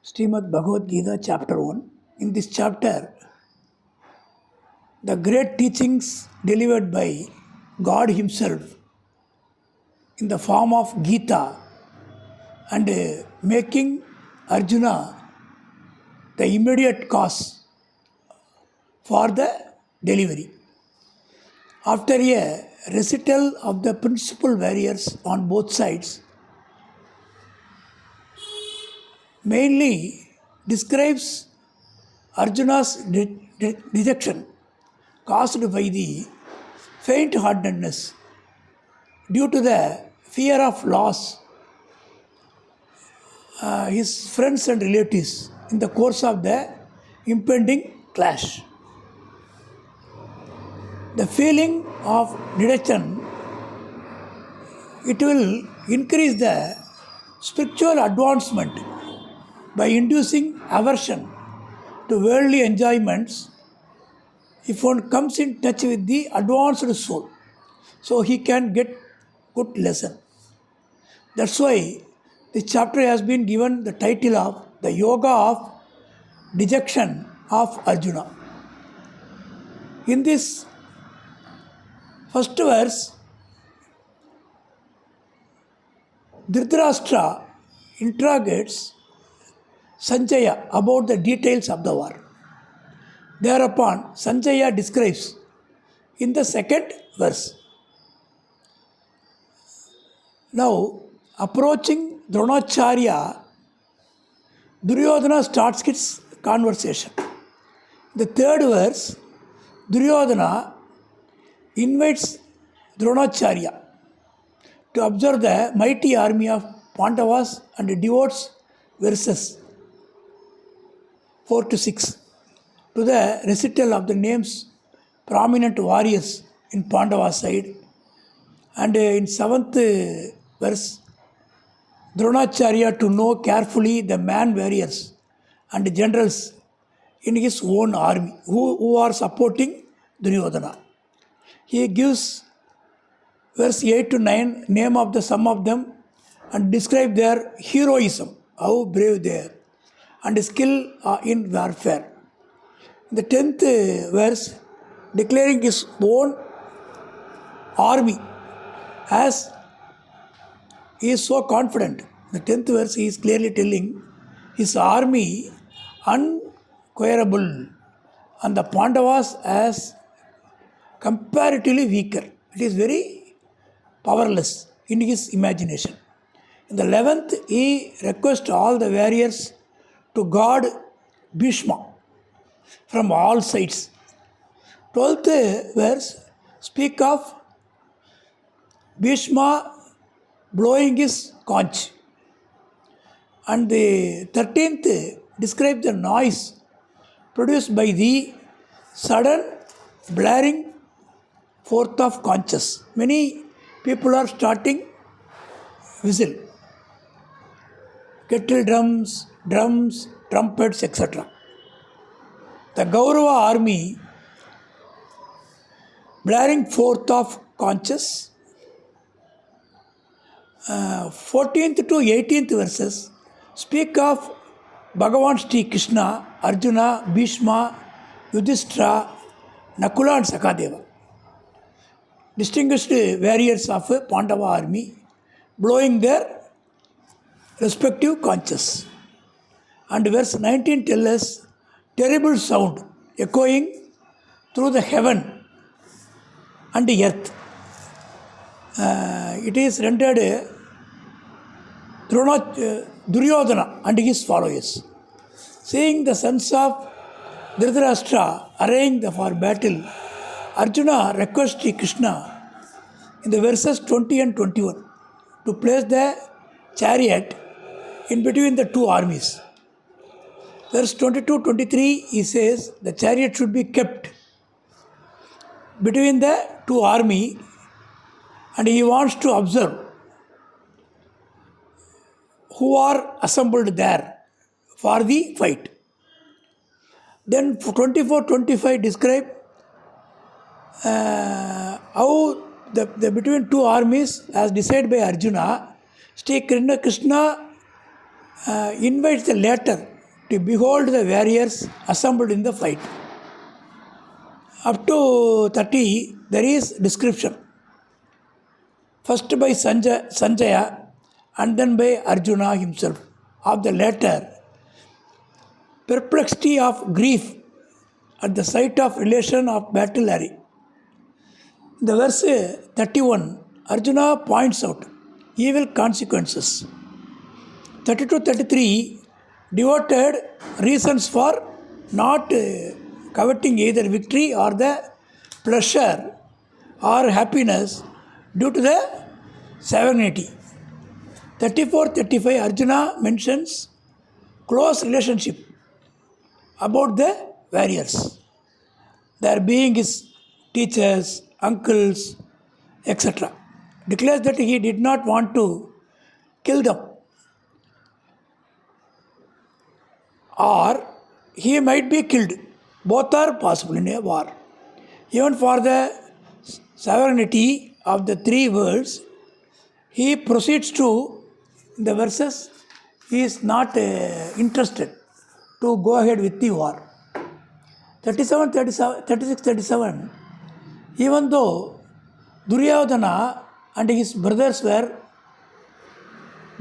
Srimad Bhagavad Gita, chapter 1. In this chapter, the great teachings delivered by God Himself in the form of Gita and making Arjuna the immediate cause for the delivery. After a recital of the principal barriers on both sides, mainly describes Arjuna's dejection caused by the faint-heartedness due to the fear of loss his friends and relatives in the course of the impending clash. The feeling of dejection, it will increase the spiritual advancement by inducing aversion to worldly enjoyments if one comes in touch with the advanced soul. So he can get good lesson. That's why this chapter has been given the title of the Yoga of Dejection of Arjuna. In this first verse, Dhritarashtra interrogates Sanjaya about the details of the war. Thereupon, Sanjaya describes in the second verse. Now, approaching Dronacharya, Duryodhana starts his conversation. The third verse, Duryodhana invites Dronacharya to observe the mighty army of Pandavas and devotes verses 4 to 6 to the recital of the names prominent warriors in Pandava side. And in 7th verse, Dronacharya to know carefully the man warriors and generals in his own army who are supporting Duryodhana. He gives verse 8 to 9 name of the some of them and describe their heroism, how brave they are, and skill in warfare. In the 10th verse, declaring his own army as he is so confident. The 10th verse he is clearly telling his army unquarable and the Pandavas as comparatively weaker. It is very powerless in his imagination. In the 11th, he requests all the warriors to guard Bhishma from all sides. 12th verse speak of Bhishma blowing his conch. And the 13th describes the noise produced by the sudden blaring forth of conches. Many people are starting whistle, kettle drums, trumpets, etc. The Gaurava army blaring forth of conches. 14th to 18th verses speak of Bhagavan Sri Krishna, Arjuna, Bhishma, Yudhishthira, Nakula and Sakadeva, distinguished warriors of a Pandava army, blowing their respective conches. And verse 19 tells us terrible sound echoing through the heaven and the earth. It is rendered Duryodhana and his followers. Seeing the sons of Dhritarashtra arraying for battle, Arjuna requests Krishna in the verses 20 and 21 to place the chariot in between the two armies. Verse 22-23, he says the chariot should be kept between the two armies and he wants to observe who are assembled there for the fight. Then 24-25 describe how the between two armies as decided by Arjuna, Sri Krishna invites the latter to behold the warriors assembled in the fight. Up to 30, there is description. First by Sanjaya and then by Arjuna himself. Of the latter, perplexity of grief at the sight of relation of battle array. In the verse 31, Arjuna points out evil consequences. 32-33, devoted reasons for not coveting either victory or the pleasure or happiness due to the sovereignty. 34-35, Arjuna mentions close relationship about the warriors. Their being his teachers, uncles, etc. Declares that he did not want to kill them. Or he might be killed. Both are possible in a war. Even for the sovereignty of the three worlds, he proceeds to, in the verses, he is not interested to go ahead with the war. 36-37, even though Duryodhana and his brothers were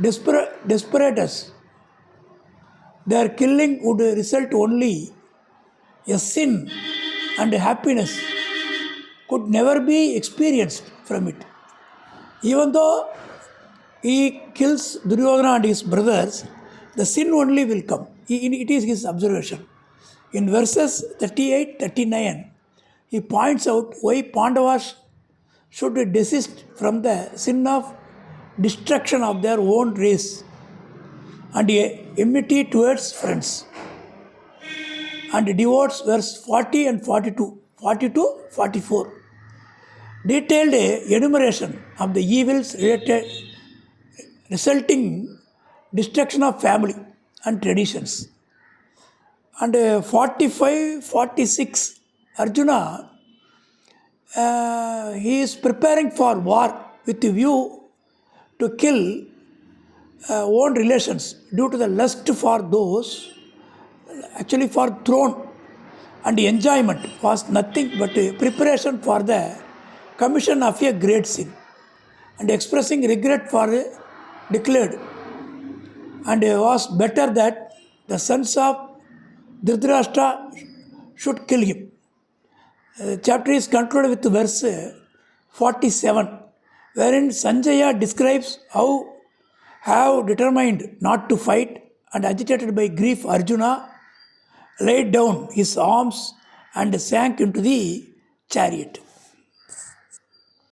desperates, their killing would result only a sin, and happiness could never be experienced from it. Even though he kills Duryodhana and his brothers, the sin only will come. It is his observation. In verses 38-39, he points out why Pandavas should desist from the sin of destruction of their own race and enmity towards friends. And devotes verse 40 and 42, 42-44. Detailed enumeration of the evils resulting destruction of family and traditions. And 45-46, Arjuna, he is preparing for war with a view to kill own relations due to the lust for those, actually for throne, and enjoyment was nothing but a preparation for the commission of a great sin, and expressing regret for declared, and was better that the sons of Dhritarashtra should kill him. Chapter is concluded with verse 47, wherein Sanjaya describes how have determined not to fight and agitated by grief Arjuna laid down his arms and sank into the chariot.